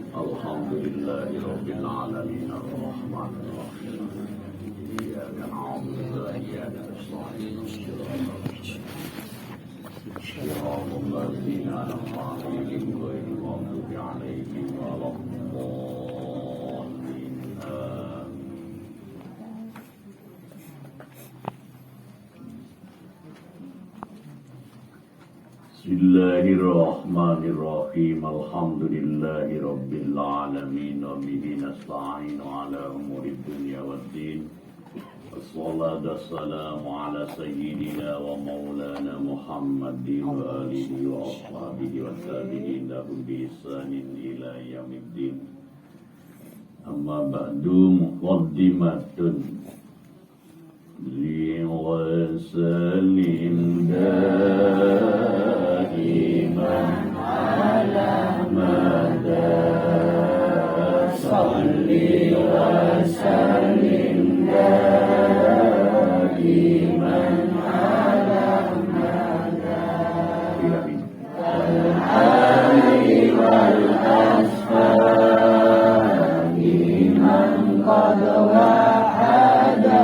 Alhamdulillahi Rabbil Alamin Ar-Rahman Ar-Rahim Iyyaka na'budu wa iyyaka nasta'in Shiratal ladzina an'amta 'alaihim ghairil maghdubi 'alaihim waladdallin. Bismillahirrahmanirrahim. Alhamdulillahi Rabbil Alamin. Wa bihi nasta'inu ala umuri dunya waddin. Wassalatu wassalamu ala sayyidina wa maulana Muhammadin wa alihi wa ashabihi wa tabi'in lahum bi ihsanin ila yaumiddin. Amma ba'du, muqaddimatun liwasalim daiman ala mada salli wa salim daiman ala mada al-ali wal asfari man qad wahada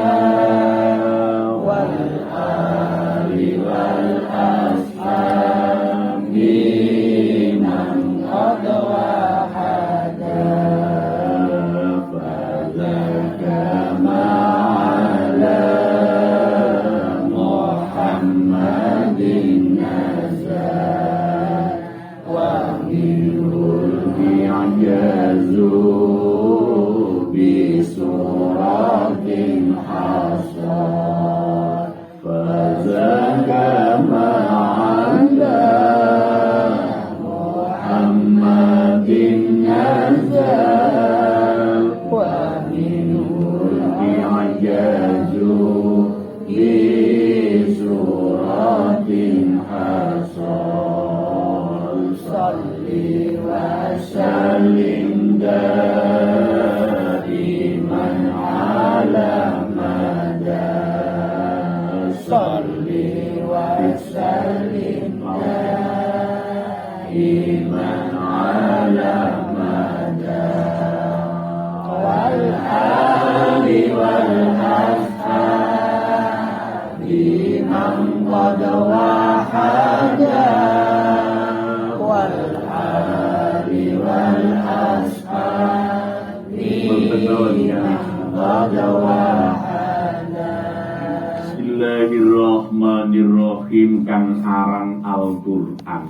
Bismillahirrahmanirrahim. Kang aran Al-Qur'an.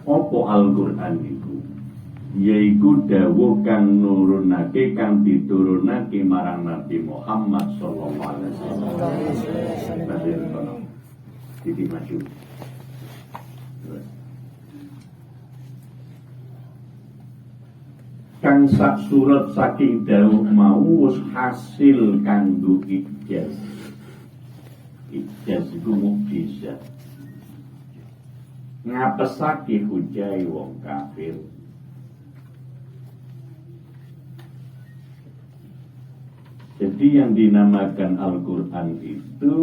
Apa Al-Qur'an iku? Yaiku dawuh kang nurunake, kang diturunake marang Nabi Muhammad sallallahu alaihi wasallam. Jadi maju. Kang sak surat saking dawuh mau wis hasil kanggo ijaz. Ijaz iku mukjizat. Ngapesake hujai wong kafir. Jadi yang dinamakan Al-Qur'an itu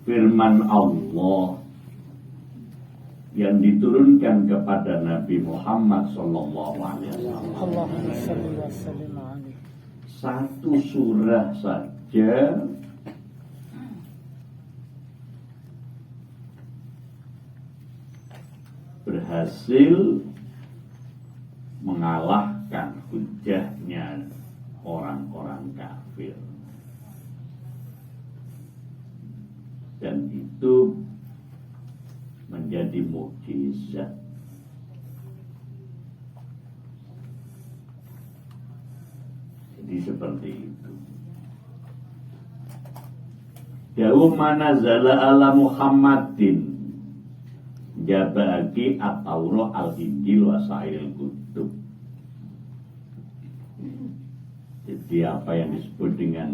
firman Allah yang diturunkan kepada Nabi Muhammad sallallahu alaihi wasallam. Satu surah saja berhasil mengalahkan hujahnya orang-orang kafir. Dan itu menjadi mukjizat. Jadi seperti itu. Dawuh manazala ala Muhammadin jabaki at-Taurah al-Injil wa sa'iril kutub. Jadi apa yang disebut dengan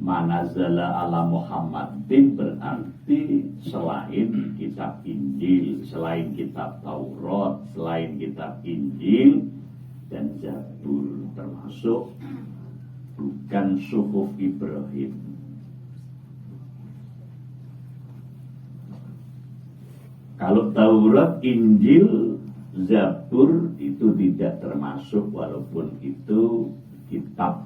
manazala ala Muhammadin berarti selain kitab Injil, selain kitab Taurat, selain kitab Injil dan Zabur, termasuk bukan suhuf Ibrahim. Kalau Taurat, Injil, Zabur itu tidak termasuk, walaupun itu kitab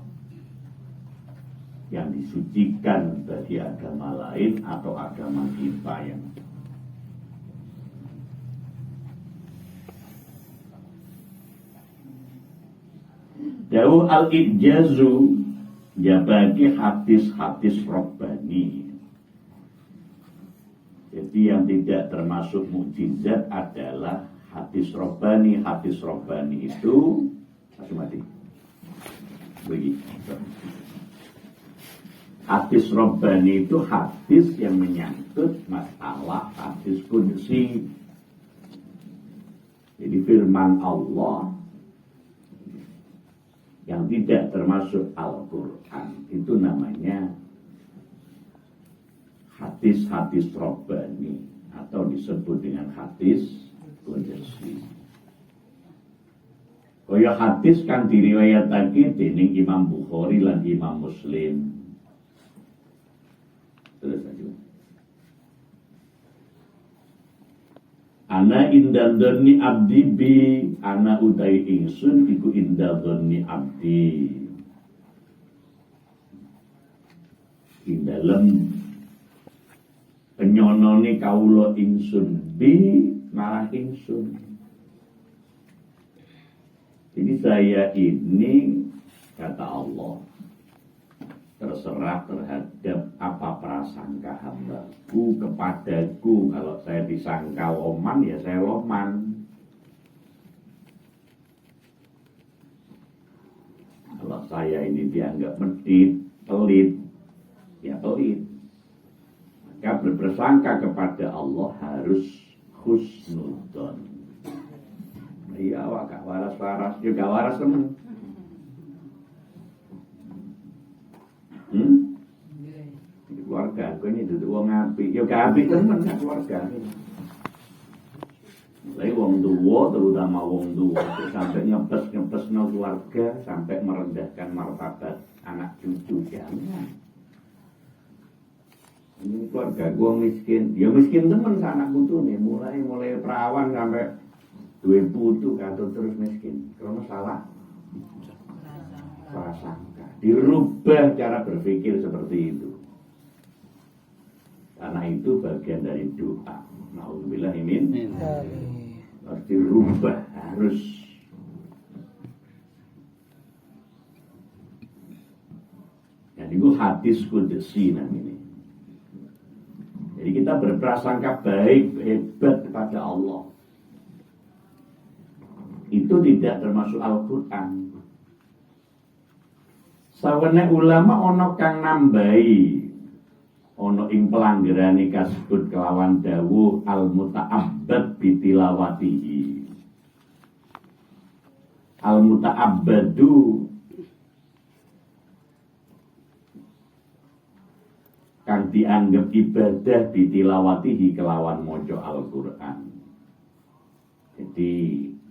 yang disucikan bagi agama lain atau agama kita yang Dawuh al-Ijazu ya bagi hadis-hadis Rabbani. Jadi yang tidak termasuk mukjizat adalah hadis Rabbani. Hadis Rabbani itu mati. Begitu. Hadis Rabbani itu hadis yang menyangkut masalah hadis qudsi. Jadi firman Allah yang tidak termasuk Al-Quran itu namanya hadis-hadis Rabbani atau disebut dengan hadis qudsi. Kaya hadis kan diriwayatake dening Imam Bukhari lan Imam Muslim. Terus aja. Ana indandoni abdi bi ana utai ingsun iku indandoni abdi. Di dalam penyonone kawula ingsun bi marang ingsun. Jadi saya ini kata Allah terserah terhadap apa prasangka hambaku kepadaku. Kalau saya disangka loman, ya saya loman. Kalau saya ini dianggap medit, pelit, ya pelit. Maka berprasangka kepada Allah harus husnudzon. Iya, gak waras-waras, juga waras temen. Keluarga aku ini duduk wong apik, ya gak apik temen kan keluarga ini. Mulai wong tua, terutama wong tua sampai nyepes no keluarga, sampai merendahkan martabat anak cucu, jangan. Ini keluarga gua miskin, ya miskin temen anak putu nih, mulai perawan sampai dua putu atau terus miskin. Karena salah prasangka, dirubah cara berpikir seperti itu. Karena itu bagian dari doa. Nauzubillah min. Harus dirubah, harus. Dan itu hadis qudsi namanya. Jadi kita berprasangka baik, hebat kepada Allah. Itu tidak termasuk Al-Quran. Sawane ulama ono kang nambahi ono ing pelanggarane kasebut kelawan dawuh al-muta'abbad bitilawatihi. Al-muta'abbadu kang dianggap ibadah bitilawatihi kelawan maca Al-Qur'an. Jadi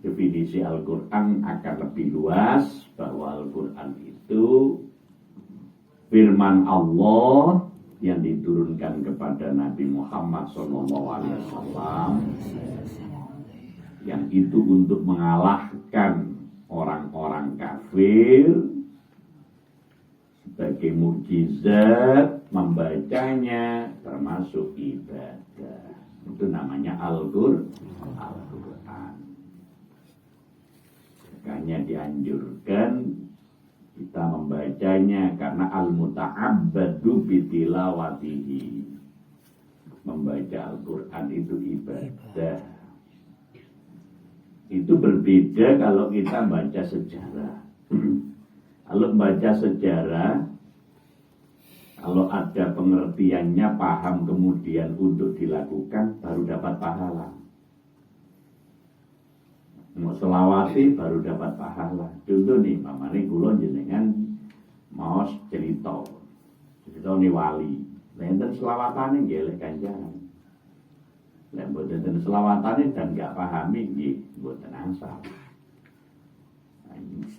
definisi Al-Qur'an akan lebih luas bahwa Al-Qur'an itu firman Allah yang diturunkan kepada Nabi Muhammad SAW, yang itu untuk mengalahkan orang-orang kafir. Sebagai mukjizat membacanya termasuk ibadah. Itu namanya Al-Qur'an. Makanya dianjurkan kita membacanya karena al-muta'abbadu bitilawatihi. Membaca Al-Quran itu ibadah. Itu berbeda kalau kita baca sejarah. Kalau baca sejarah, kalau ada pengertiannya, paham kemudian untuk dilakukan, baru dapat pahala. Mau selawati baru dapat pahala. Contoh nih, mamane kula jenengan maos cerita nih wali. Enten selawatane nggih lek ganjaran. Lek mboten selawatane dan gak pahami nggih mboten angsal.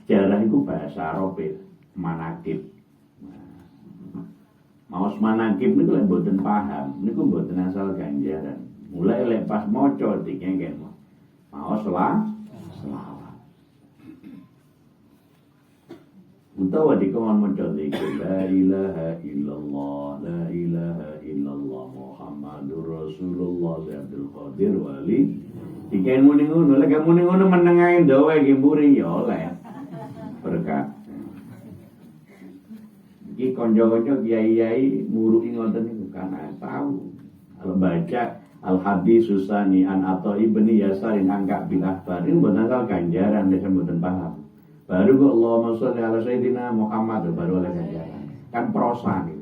Sejarah itu bahasa Arab, manakib. Maos manakib niku lek mboten paham, niku mboten asal ganjaran. Mulai lepas maca dikengken mau selawat. Utawa dikon maca zikir la ilaha illallah la ilaha illallah Muhammadur Rasulullah Abdul Qadir Wali dikene muni ngono lek muni ngono meneng ae ndawa iki mburi ya oleh berkah. Iki kanca-kanca kiai-kiai muruki ngoten niku kan tahu. Kalau baca Al-Hadis Susani an Atha ibni Yasarin angka bil akhbarin mboten asal ganjaran nek mboten paham. Baru kok Allahumma sholli ala sayyidina Muhammad baru oleh ganjaran. Kan prosa nih.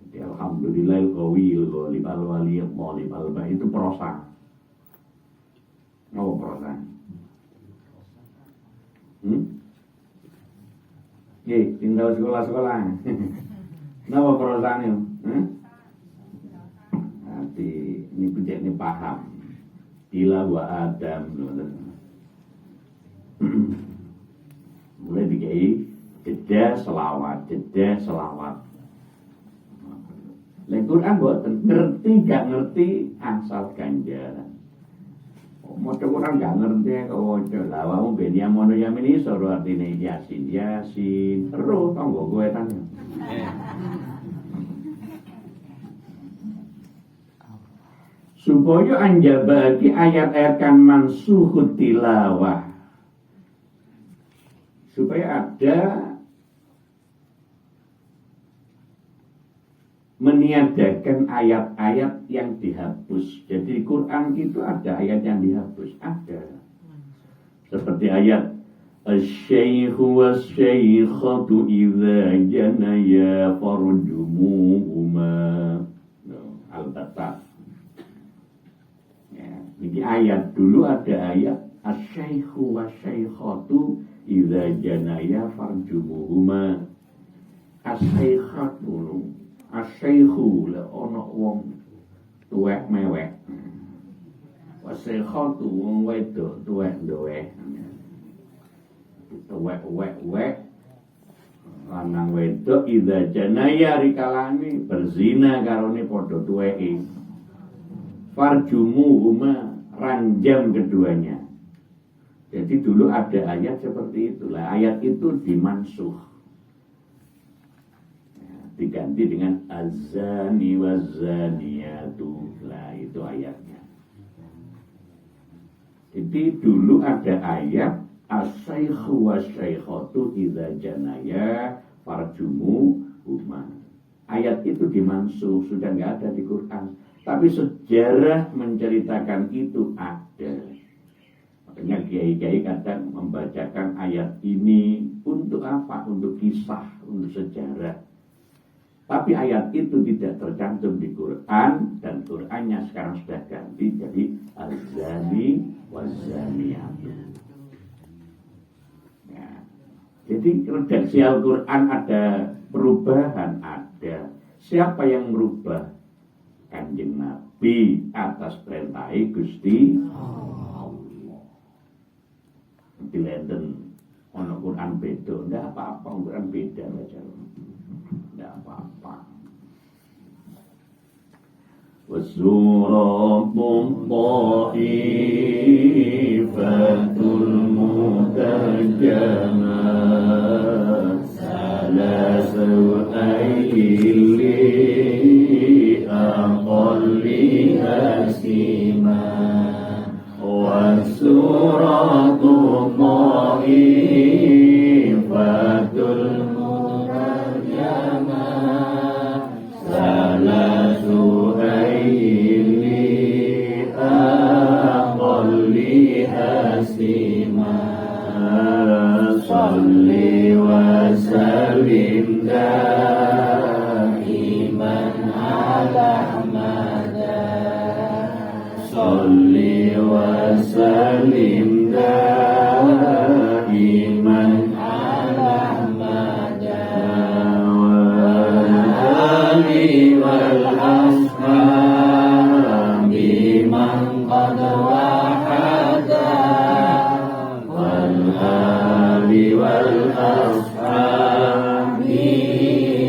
Jadi alhamdulillahil qawiyil ghalib al waliyil talib al itu prosa. Oh prosa. Tinggal sekolah-sekolah. Napa prosane? Nanti ini bijak ini paham. Ila wa Adam. Mulai dikai jeda selawat. Lek Quran boten ngerti gak ngerti asal ganjaran. Maca Quran gak ngerti kok waca. Lah wae ben ya mono ya mini soro artine Yasin terus tanggo kowe tan. Supaya anjabaki ayat-ayat kan mansuhut tilawah. Supaya ada meniadakan ayat-ayat yang dihapus. Jadi di Quran itu ada ayat yang dihapus, ada. Seperti ayat Asy-syaikhu was-syaikhatu idza janaya farjumuhuma. Al-Baqarah. Ya, ini ayat dulu ada ayat Asy-syaikhu was-syaikhatu idza janaya farjumuhuma. Asy-syaikhatu Asy-syaikhu la ana wong tuwek mewek. Wasaikhatu wong wedok tuwek ndowek. Tuwek lanang wedok idza janaya rikalane berzina karone padha tuweke. Farjumuhuma ranjam keduanya. Jadi dulu ada ayat seperti itu. Lah ayat itu dimansuh. Diganti dengan azani wazaniyatu. Lah itu ayatnya. Jadi dulu ada ayat as-syaikhu was-syaikhatu idza janaya farjumuhuma. Ayat itu dimansuh, sudah enggak ada di Quran. Tapi sejarah menceritakan itu ada. Makanya kiai-kiai kadang membacakan ayat ini untuk apa? Untuk kisah, untuk sejarah. Tapi ayat itu tidak tercantum di Quran dan Qurannya sekarang sudah ganti jadi az-zani waz-zaniyatu. Ya. Jadi redaksi Al-Quran ada perubahan, ada. Siapa yang merubah? Kanjeng Nabi atas perintah Gusti Allah. Dilenden ono Quran beda, ndak apa-apa Quran beda aja. Ndak apa-apa. Wasuratul ta'ifatul mutajamah salasu ayli aqalli asima wasuratul ta'ifatul mutajamah salasu Salli wa sallim daiman ala Ahmada. Salli wa sallim daiman ala Ahmada. Wal ali wal ashabi man qad wahada. والأصحاب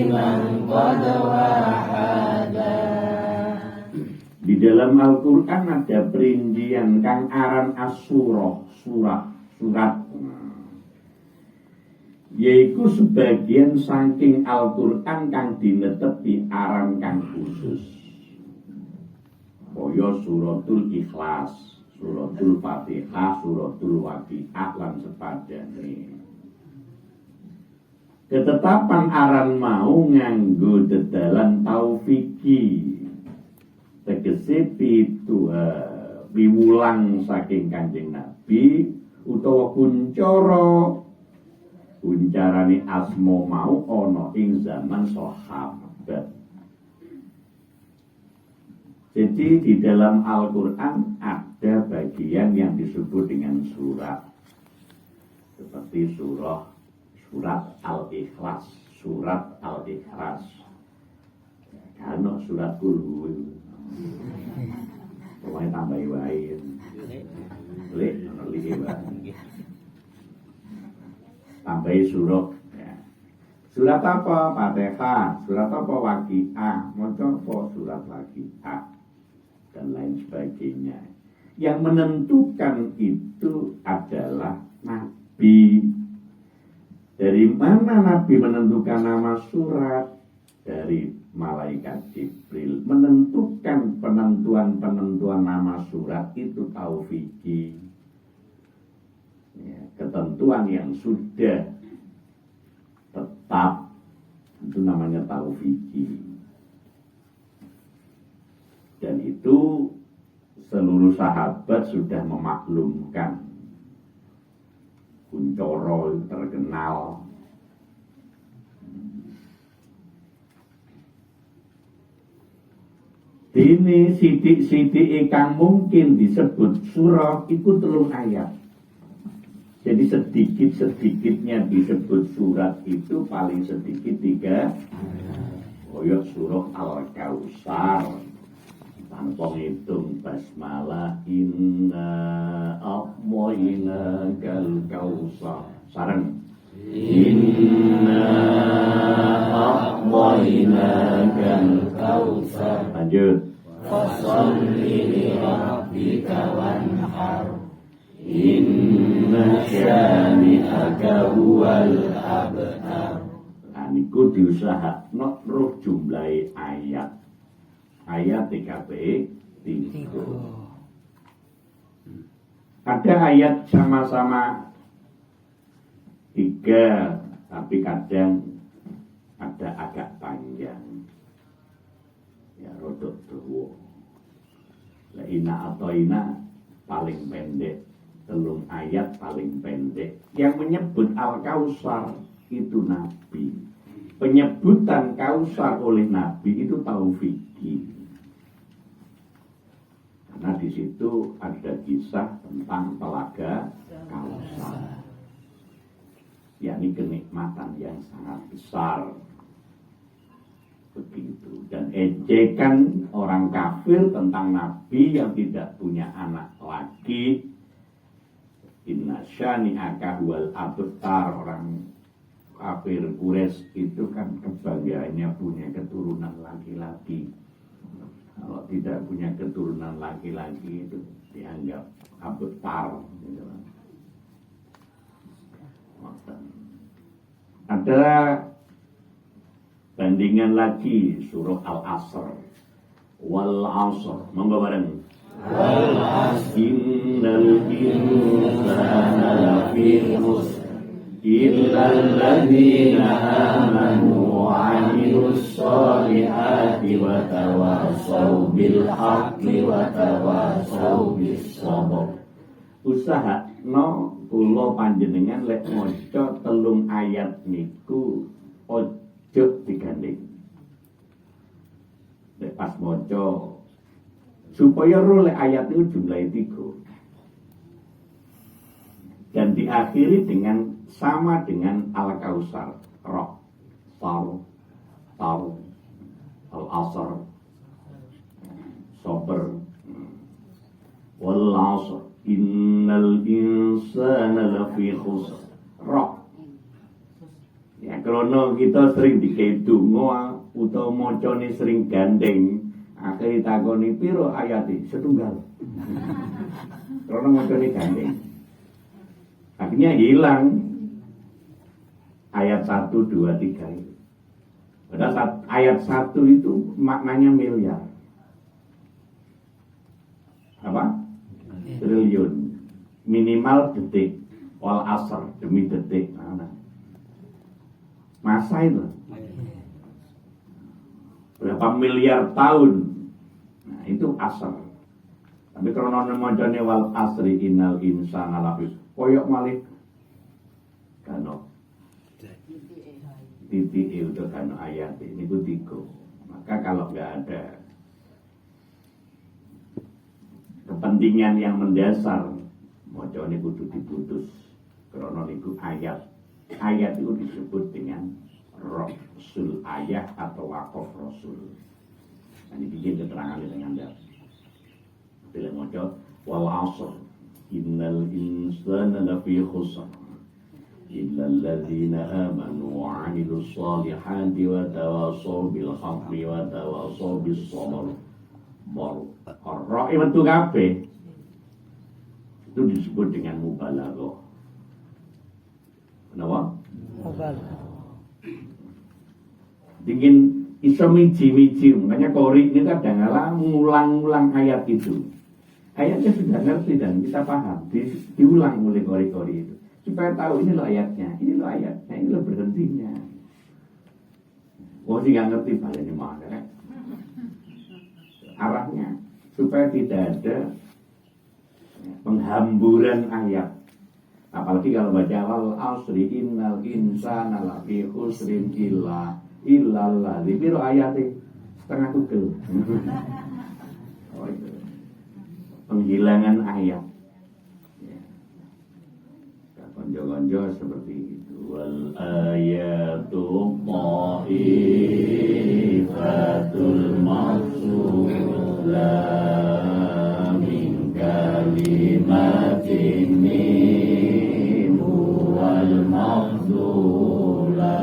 من قد وحدا. Di dalam Al-Quran ada perincian kang aran as-surah, surat. Yaiku sebagian saking Al-Quran kang dinetepi aran kang khusus. Kaya suratul Ikhlas, suratul Fatihah, suratul Waqiah lan sepadane. Ketetapan aran mau nganggo dedalan taufiki. Tegese piwulang saking Kanjeng Nabi utawa kuncarane asma mau ana ing zaman sahabat. Jadi di dalam Al-Quran ada bagian yang disebut dengan surat, seperti surat Al-Ikhlas, surat Al-Ikhlas. Karena surat Kulhu pokoknya tambahi wae. Lek ono iki wae. Tambahi surat ya. Surat apa? Fatihah. Surat apa? Waqiah. Maca apa? Surat Waqiah dan lain sebagainya. Yang menentukan itu adalah Nabi. Dari mana Nabi menentukan nama surat? Dari malaikat Jibril. Menentukan penentuan nama surat itu taufiki. Ya, ketentuan yang sudah tetap itu namanya taufiki. Dan itu seluruh sahabat sudah memaklumkan. Kuncoro terkenal. Dini sidik-sidik kang mungkin disebut surah iku 3 ayat. Jadi sedikit-sedikitnya disebut surat itu paling sedikit 3. Koyok surah Al-Kautsar tanpa ngitung basmalah inna a'tayna kal kautsar sareng inna a'tayna kal kautsar. Lanjut. Fasholli li rabbika wanhar inna syani'aka huwal abtar. Nah niku diusahakno roh jumlahe ayat. Ayat TKP 3. Ada ayat sama-sama 3, tapi kadang ada agak panjang. Ya rodok dawa. La inna atoina paling pendek, 3 ayat paling pendek. Yang menyebut Al-Kautsar itu Nabi. Penyebutan Kautsar oleh Nabi itu taufiki. Karena di situ ada kisah tentang telaga Kautsar, yakni kenikmatan yang sangat besar. Begitu. Dan ejekan orang kafir tentang Nabi yang tidak punya anak lagi. Inna syani'aka huwal abtar. Orang kafir Quraisy itu kan kebanggaannya punya keturunan laki-laki. Kalau tidak punya keturunan laki-laki itu dianggap abtar. Gitu. Ada bandingan lagi surah Al-Asr. Wal Asr. Monggo bareng. Wal Asr. Innal insana lafi khusr illa alladziina aamanu wa 'amilus shalihati wa tawassaw bil haqqi wa tawassaw bis sabr. Usaha no kula panjenengan lek maca 3 ayat niku ojo digandeng. Lek pas maca supaya roh lek ayat itu jumlahe 3. Dan diakhiri dengan sama dengan Al-Kautsar, Roh, Tau, Al-Asr, Sabr, Wal Asr, Innal insana lafi khusr. Roh. Ya krono kita sering dikei donga utawa macane sering gandeng, Akhirnya takoni piro ayati setunggal. Karena macane gandeng. Akhirnya hilang ayat 1, 2, 3 itu. Padahal ayat 1 itu maknanya miliar. Apa? Triliun. Minimal detik. Wal asr demi detik. Masa itu. Berapa miliar tahun. Nah, itu asr. Tapi kalau macane wal asri innal insana lafi koyok malih kano titik itu kano ayat ini ku tiga. Maka kalau nggak ada kepentingan yang mendasar macane kudu diputus karena niku ayat itu disebut dengan rasul ayat atau waqaf rasul. Ini bikin keterangan dengan Anda. Bila maca wal asr innal insana lafi khusr illa alladzina amanu wa 'amilus solihati wa tawassaw bil haqqi wa tawassaw bis sabr. Ar-ra itu kabeh itu disebut dengan mubalaghah. Kenapa? Mubalaghah. Dingin iso miji-miji, makanya Qori ini kadang-kala ngulang-ulang ayat itu. Ayatnya sudah ngerti dan kita paham, diulang oleh Qori-Qori itu. Supaya tahu ini loh ayatnya, ini loh berhentinya. Sih nggak ngerti balik ini mana arahnya, supaya tidak ada penghamburan ayat. Apalagi kalau baca wal asri innal insana lafi khusrin illallah dipiro ayatnya setengah tugel. Oh itu penghilangan ayat ya. Konjo-konjo seperti itu wal ayatu qaifatul maksula min kalimatin minhu wal maksula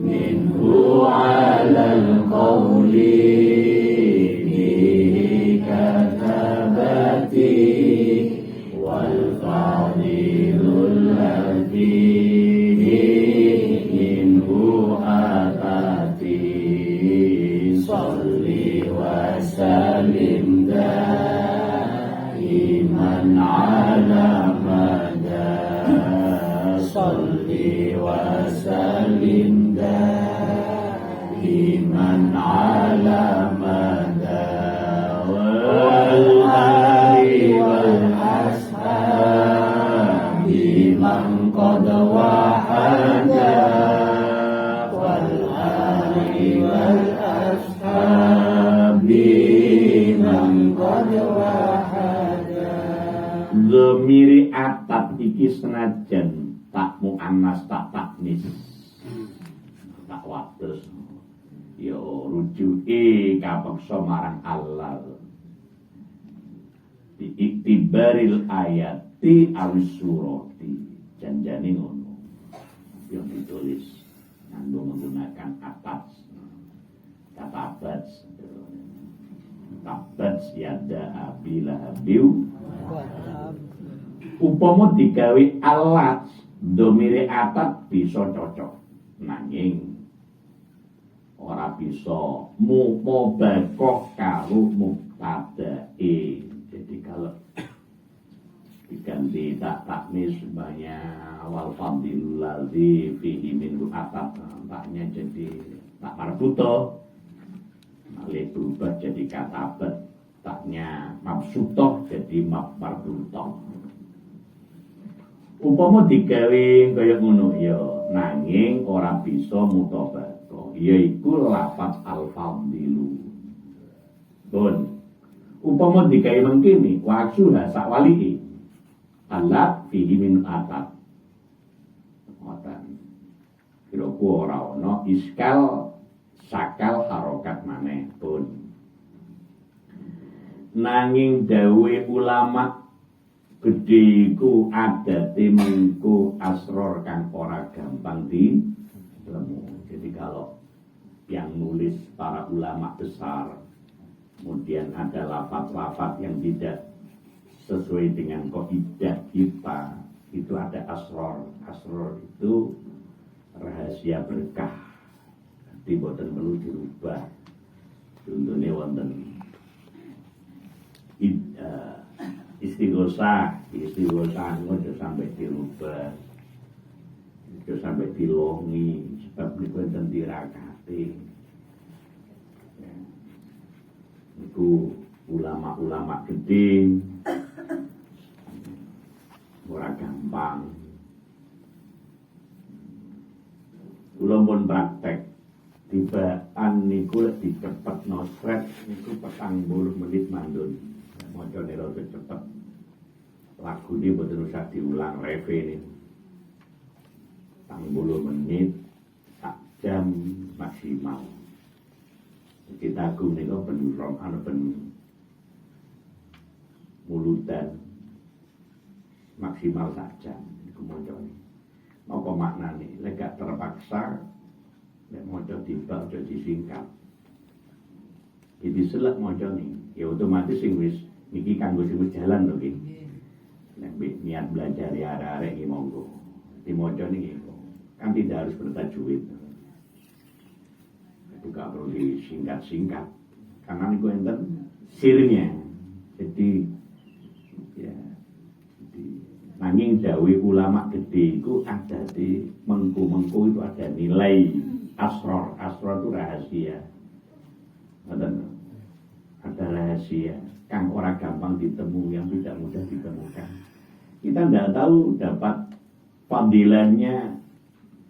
minhu alal qawli wal fadilul ladhi minhu atati salli wa sallim daiman ala mada salli wa sallim daiman ala mada wal ali wal ashabi man qad wahada wal ali wal ashabi man qad wahada. Dhamiri atat iki senajan tak muannas tak taknis tak wates yo rujuke kapeksa marang Allah diiktibaril ayati awisurati janjane ngono yang ditulis nganggo menggunakan atas kata abad yada abila habiu upama digawe alat domire atat bisa cocok nanging ora bisa mubakoh karo mubtadae. Jadi kalau diganti tak taknis banyak wal fadilul ladzi fihi minhu atat taknya jadi tak marbuto malih berubah jadi katabat taknya mabsutoh jadi marbutoh. Umpama digawe kaya ngono ya nanging ora bisa mutabaqah yaiku lafaz al-fadilu. Bon umpama digawe mengkini waksuha sakwaliki alat fihi min atat ngoten kira-kira ora ana iskal sakal harokat maneh pun nanging dawuhe ulama gedhe iku adate mengko asror kang ora gampang dilemu. Jadi kalau yang nulis para ulama besar kemudian ada lafaz-lafaz yang tidak sesuai dengan kaidah kita, itu ada asror. Asror itu rahasia berkah, jadi boten perlu dirubah. Contohnya wonten istighosah ojo sampai dirubah, ojo sampai dilongi, sebab niku enten tirakate. Itu ulama-ulama gede ora gampang. Kula pun praktek tibaan niku lek dicepetno sret niku 40 menit mandun. Macane rada cepet. Lagu ini boten usah diulang reve niku. 40 menit sak jam maksimal. Kita agung niku ben mulutan maksimal sak jam niku macane. Apa maknane? Lek gak terpaksa nek maca tiba aja disingkat. Iki selek macane, ya otomatis sing wis iki kanggo sing wis jalan to iki. Nek niat belajar ya arek-arek iki monggo. Dimaca niki kan tidak harus bertajwid. Itu gak perlu disingkat-singkat. Karena niku enten sirnya. Jadi ya nanging dawe ulama gede itu ada di mengku-mengku itu ada nilai asror. Asror itu rahasia. Ada rahasia yang orang gampang ditemu, yang tidak mudah ditemukan. Kita tidak tahu dapat fadilahnya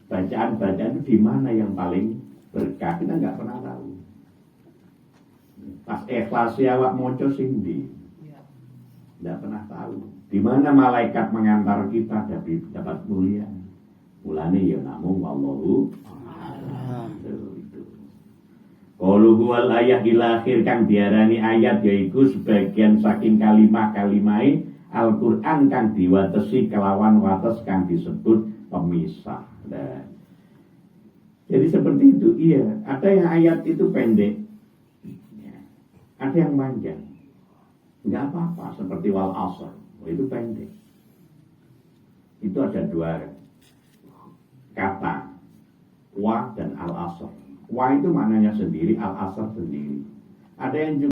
bacaan-bacaan itu di mana yang paling berkah. Kita nggak pernah tahu. Pas ikhlas awak moco sing ndi. Tidak pernah tahu. Di mana malaikat mengantar kita dapat mulia. Mulane ya namung wallahu a'lam. Qalu huwal ayat ila akhir kang diarani ayat yaiku sebagian saking kalimah-kalimai Al-Qur'an kang diwatesi kelawan wates kang disebut pemisah. Nah, jadi seperti itu, iya. Ada yang ayat itu pendek, ya. Ada yang panjang. Enggak apa-apa, seperti wal asr. Itu pendek. Itu ada dua kata, wa dan al-asr. Wa itu maknanya sendiri, al-asr sendiri. Ada yang juga